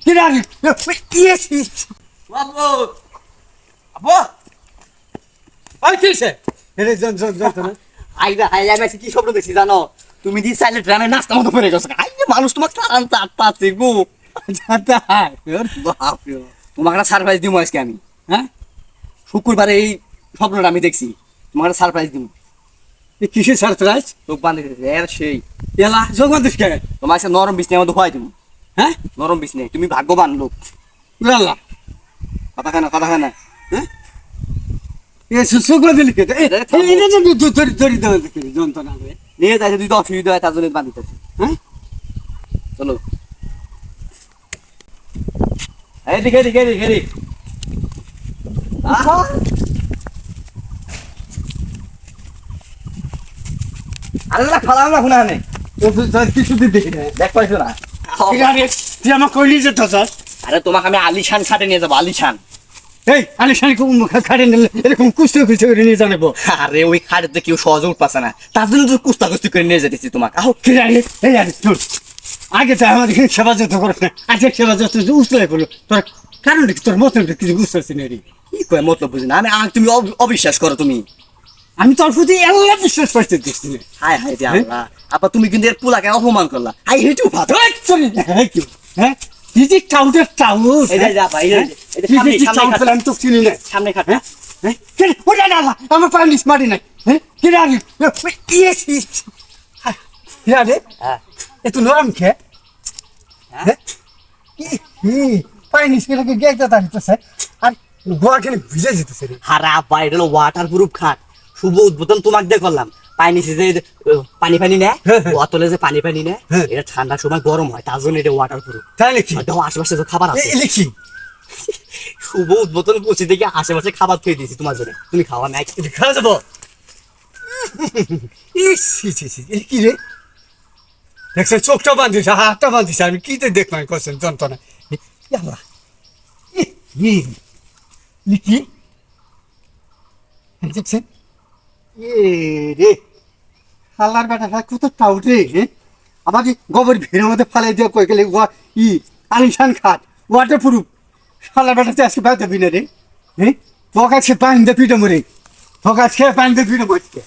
কিরানি ইয়েছি বাবু আবু আর কিছে এরে জন জন জন না আইবা আইলা আমি কি স্বপ্ন দেখছি জানো তুমি দি সাইলে ড্রামে নাস্তা মতো করে গেছো আই মানুষ তোমাকে টান টাটতাছে গো জানতা বাপ রে তোমাকে একটা সারপ্রাইজ দিমু আজকে আমি হ্যাঁ শুক্রবারে এই স্বপ্নটা আমি দেখছি তোমাকে একটা সারপ্রাইজ দিমু কিসে সারপ্রাইজ চোখ বাঁধে এর সেই এলা জগন দিস কে তোমার কাছে নরম বিছনার মধ্যে হয় তুমি হ্যাঁ নরম বিছনে তুমি ভাগ্যবান লোক লালা কথা খায় না হ্যাঁ এ সুসুগো দিলি কে এ এটা তো ধরি ধরি দাও দেখি যন্ত্রণা রে নিয়ে যাচ্ছে তুই তো অসুবিধা হয় তার জন্য বাঁধিতেছে হ্যাঁ চলো এদিকে এদিকে এদিকে এদিকে আহা আরে না ফালাম না শুনা নেই ও তো কিছু দেখি না দেখ পাইছো না কিরানি তুই আমার কইলি যে তো স্যার আরে তোমাকে আমি আলিশান খাটে নিয়ে যাবো আলিশান এই আলিশানি কো খাড়ে নিলে এরকম কুস্তি কুস্তি করে নিয়ে জানাবো আরে ওই খাটে কেউ সহজে উঠপাচ্ছে না তার জন্য তো কুস্তি করে নিয়ে যেতেছি তোমাকে আহ কিরানি এই আরে চল আগে তো আমাদের সেবা যত করছ না আজকে সেবা যত উঠলে করলো তোর কারণ তোর মতন কিছু বুঝতে পারছি না রে কি কয় মতলব বুঝি না আমি তুমি অবিশ্বাস করো তুমি আমি তোর প্রতি এল্লা বিশ্বাস করতে দিচ্ছি না হায় হায় রে আল্লাহ আপা তুমি কিন্তু এর পোলাকে অপমান করলা আই হেট ইউ ফাদার হ্যাঁ দিদি কাউন্টার টাউন এই যা ভাই এই সামনে আমি তো চিনি না সামনে খাট হ্যাঁ হ্যাঁ ওটা না আমার পানিস মারি নাই হ্যাঁ কিরানি ইয়েছি কিরানি হ্যাঁ এত নরম খেয়ে হ্যাঁ কি পানিস কেটে গেছে তারিতেছে আর গোয়া কেন ভিজে যেতেছে রে হারা আপা এটা হলো ওয়াটার প্রুফ খাট শুভ উদ্বোধন তোমাকে দিয়ে করলাম পানি যে পানি নেয় বোতলে যে পানি নেয় এটা ঠান্ডার সময় গরম হয় তার জন্য এটা ওয়াটার প্রুফ তাই নাকি দেখো আশেপাশে তো খাবার আছে লিখি শুভ উদ্বোধন পৌঁছে দেখে আশেপাশে খাবার খেয়ে দিয়েছি তোমার জন্য তুমি খাওয়া নাই খাওয়া যাবো ইস কি রে দেখছেন চোখটা বান্ধিস হাতটা বান্ধিস আমি কি দেখলাম করছেন যন্ত্রণা লিখি দেখছেন এ রে হাল্লার বেটা কত টাউট রে হ্যাঁ আবার কি গোবর ভিড়ের মধ্যে ফালাই দিয়ে কয়ে গেলে আলিশান খাট ওয়াটার প্রুফ হাল্লার বেটাতে আজকে বাইতে বিনা রে হ্যাঁ তোকে আজকে পানি দিয়ে পিঠে মরে তোকে আজকে পানি দিয়ে পিঠে মরছে